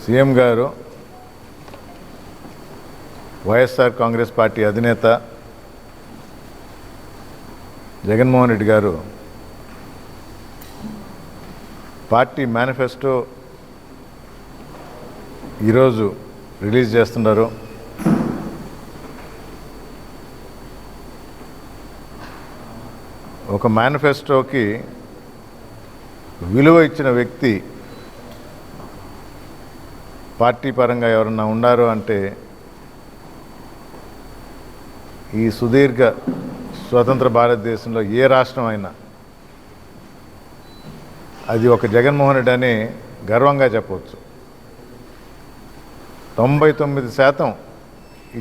CM గారు YSR Congress party అధినేత జగన్మోహన్ రెడ్డి గారు పార్టీ మేనిఫెస్టో ఈరోజు రిలీజ్ చేస్తున్నారు. ఒక మేనిఫెస్టోకి విలువ ఇచ్చిన వ్యక్తి పార్టీ పరంగా ఎవరన్నా ఉన్నారు అంటే ఈ సుదీర్ఘ స్వతంత్ర భారతదేశంలో ఏ రాష్ట్రం అయినా అది ఒక జగన్మోహన్ రెడ్డి అని గర్వంగా చెప్పవచ్చు. 99%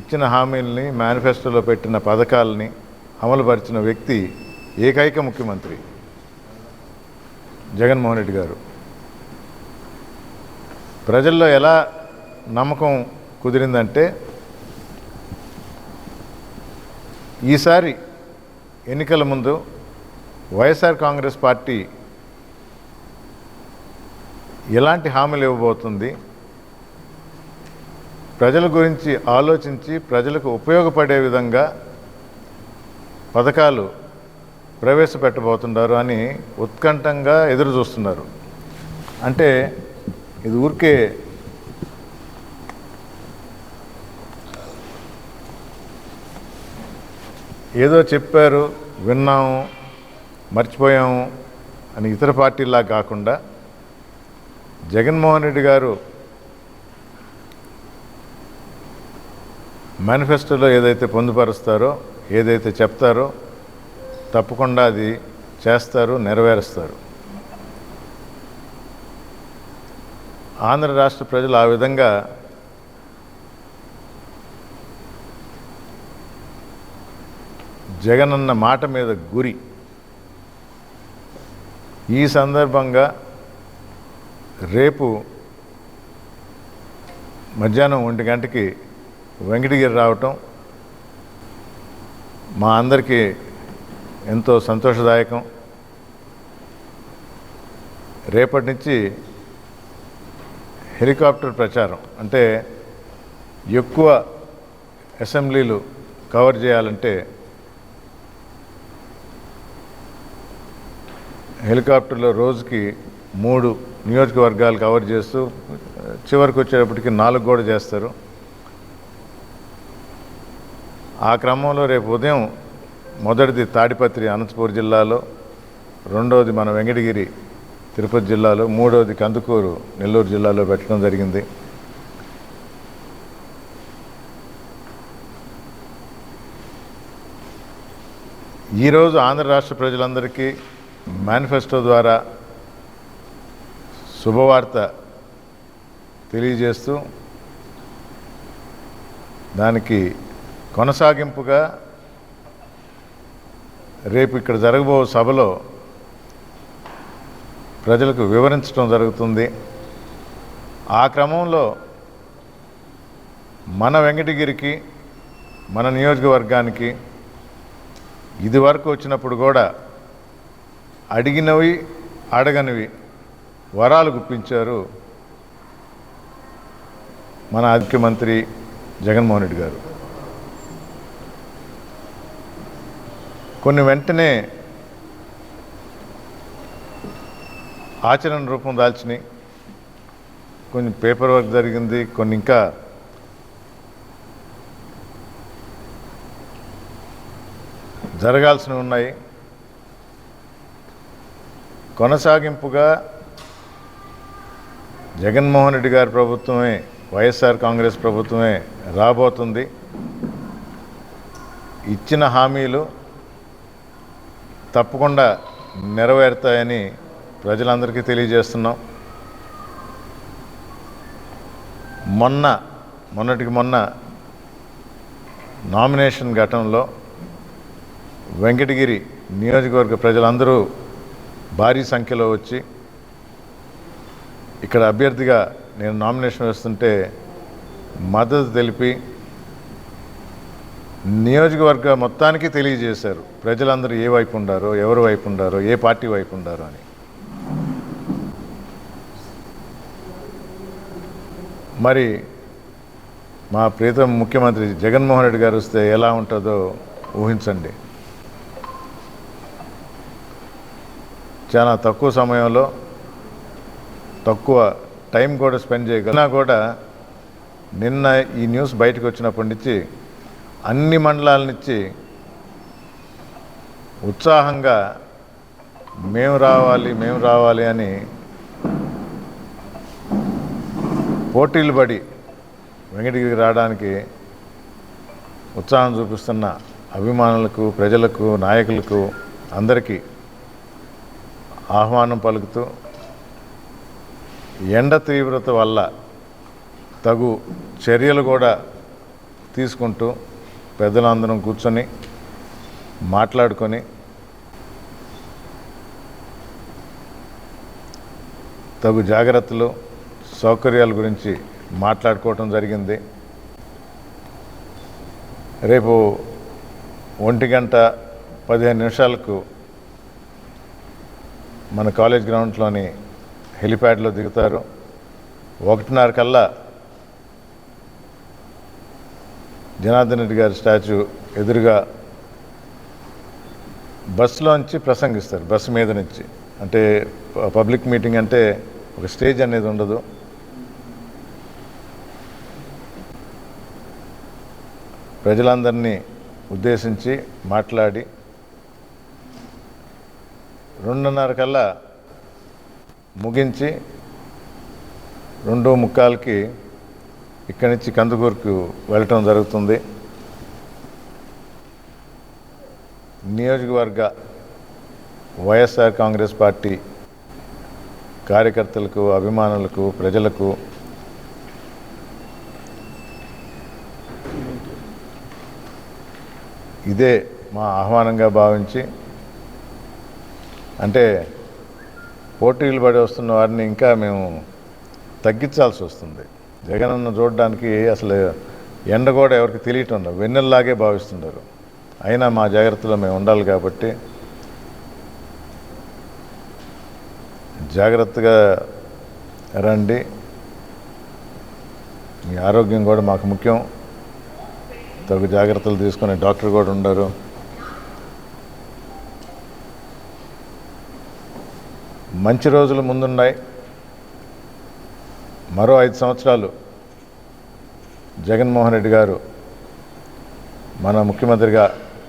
ఇచ్చిన హామీలని మేనిఫెస్టోలో పెట్టిన పథకాలని అమలుపరిచిన వ్యక్తి ఏకైక ముఖ్యమంత్రి జగన్మోహన్ రెడ్డి గారు. ప్రజల్లో ఎలా నమ్మకం కుదిరిందంటే ఈసారి ఎన్నికల ముందు వైఎస్ఆర్ కాంగ్రెస్ పార్టీ ఎలాంటి హామీలు ఇవ్వబోతుంది, ప్రజల గురించి ఆలోచించి ప్రజలకు ఉపయోగపడే విధంగా పథకాలు ప్రవేశపెట్టబోతున్నారు అని ఉత్కంఠంగా ఎదురు చూస్తున్నారు. అంటే ఇది ఊరికే ఏదో చెప్పారు, విన్నాము, మర్చిపోయాము అని ఇతర పార్టీలా కాకుండా జగన్మోహన్ రెడ్డి గారు మేనిఫెస్టోలో ఏదైతే పొందుపరుస్తారో, ఏదైతే చెప్తారో తప్పకుండా అది చేస్తారు, నెరవేరుస్తారు. ఆంధ్ర రాష్ట్ర ప్రజలు ఆ విధంగా జగనన్న మాట మీద గురి. ఈ సందర్భంగా రేపు మధ్యాహ్నం 1 గంటకి వెంకటగిరి రావటం మా అందరికీ ఎంతో సంతోషదాయకం. రేపటి నుంచి హెలికాప్టర్ ప్రచారం, అంటే ఎక్కువ అసెంబ్లీలు కవర్ చేయాలంటే హెలికాప్టర్లో రోజుకి 3 నియోజకవర్గాలు కవర్ చేస్తూ చివరికి వచ్చేటప్పటికి 4 కూడా చేస్తారు. ఆ క్రమంలో రేపు ఉదయం మొదటిది తాడిపత్రి అనంతపూర్ జిల్లాలో, రెండవది మన వెంకటగిరి తిరుపతి జిల్లాలో, మూడవది కందుకూరు నెల్లూరు జిల్లాలో పెట్టడం జరిగింది. ఈరోజు ఆంధ్ర రాష్ట్ర ప్రజలందరికీ మేనిఫెస్టో ద్వారా శుభవార్త తెలియజేస్తూ దానికి కొనసాగింపుగా రేపు ఇక్కడ జరగబో సభలో ప్రజలకు వివరించడం జరుగుతుంది. ఆ క్రమంలో మన వెంకటగిరికి, మన నియోజకవర్గానికి ఇదివరకు వచ్చినప్పుడు కూడా అడిగినవి అడగనివి వరాలు గుప్పించారు మన ముఖ్యమంత్రి జగన్మోహన్ రెడ్డి గారు. కొన్ని వెంటనే ఆచరణ రూపం దాల్చినాయి, కొన్ని పేపర్ వర్క్ జరిగింది, కొన్ని ఇంకా జరగాల్సినవి ఉన్నాయి. కొనసాగింపుగా జగన్మోహన్ రెడ్డి గారి ప్రభుత్వమే, వైఎస్ఆర్ కాంగ్రెస్ ప్రభుత్వమే రాబోతుంది. ఇచ్చిన హామీలు తప్పకుండా నెరవేరుతాయని ప్రజలందరికీ తెలియజేస్తున్నాం. మొన్నటికి మొన్న నామినేషన్ ఘట్టంలో వెంకటగిరి నియోజకవర్గ ప్రజలందరూ భారీ సంఖ్యలో వచ్చి ఇక్కడ అభ్యర్థిగా నేను నామినేషన్ వేస్తుంటే మద్దతు తెలిపి నియోజకవర్గ మొత్తానికి తెలియజేశారు ప్రజలందరూ ఏ వైపు ఉండారో, ఎవరి వైపు ఉండారో, ఏ పార్టీ వైపు ఉండారో అని. మరి మా ప్రీతం ముఖ్యమంత్రి జగన్మోహన్ రెడ్డి గారు వస్తే ఎలా ఉంటుందో ఊహించండి. చాలా తక్కువ సమయంలో తక్కువ టైం కూడా స్పెండ్ చేయగలనా కూడా నిన్న ఈ న్యూస్ బయటకు వచ్చినప్పటి నుంచి అన్ని మండలాల నుంచి ఉత్సాహంగా మేము రావాలి అని పోటీలు పడి వెంకటగిరికి రావడానికి ఉత్సాహం చూపిస్తున్న అభిమానులకు, ప్రజలకు, నాయకులకు అందరికీ ఆహ్వానం పలుకుతూ ఎండ తీవ్రత వల్ల తగు చర్యలు కూడా తీసుకుంటూ పెద్దలందరం కూర్చొని మాట్లాడుకొని తగు జాగ్రత్తలు, సౌకర్యాల గురించి మాట్లాడుకోవటం జరిగింది. రేపు 1:15 మన కాలేజ్ గ్రౌండ్లోని హెలిప్యాడ్లో దిగుతారు. 1:30 కల్లా జనార్దన్ రెడ్డి గారి స్టాచ్యూ ఎదురుగా బస్సులోంచి ప్రసంగిస్తారు. బస్సు మీద నుంచి, అంటే పబ్లిక్ మీటింగ్ అంటే ఒక స్టేజ్ అనేది ఉండదు. ప్రజలందరినీ ఉద్దేశించి మాట్లాడి 2:30 కల్లా ముగించి 2:45కి ఇక్కడి నుంచి కందుకూరుకు వెళ్ళటం జరుగుతుంది. నియోజకవర్గ వైఎస్ఆర్ కాంగ్రెస్ పార్టీ కార్యకర్తలకు, అభిమానులకు, ప్రజలకు ఇదే మా ఆహ్వానంగా భావించి, అంటే పోటీలు పడి వస్తున్న వారిని ఇంకా మేము తగ్గించాల్సి వస్తుంది. జగనన్న చూడడానికి అసలు ఎండ కూడా ఎవరికి తెలియటం ఉండదు, వెన్నెల్లాగే భావిస్తున్నారు. అయినా మా జాగ్రత్తలో మేము ఉండాలి కాబట్టి జాగ్రత్తగా రండి. మీ ఆరోగ్యం కూడా మాకు ముఖ్యం. తగు జాగ్రత్తలు తీసుకునే డాక్టర్ కూడా ఉండరు. మంచి రోజులు ముందున్నాయి. మరో 5 సంవత్సరాలు జగన్మోహన్ రెడ్డి గారు మన ముఖ్యమంత్రిగా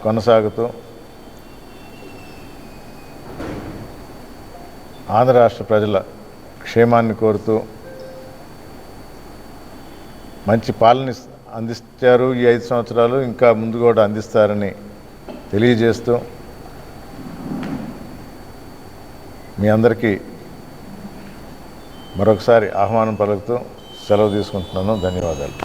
కొనసాగుతూ ఆంధ్ర రాష్ట్ర ప్రజల క్షేమాన్ని కోరుతూ మంచి పాలన అందించారు. ఈ 5 సంవత్సరాలు ఇంకా ముందు కూడా అందిస్తారని తెలియజేస్తూ మీ అందరికీ మరొకసారి ఆహ్వానం పలుకుతూ సెలవు తీసుకుంటున్నాను. ధన్యవాదాలు.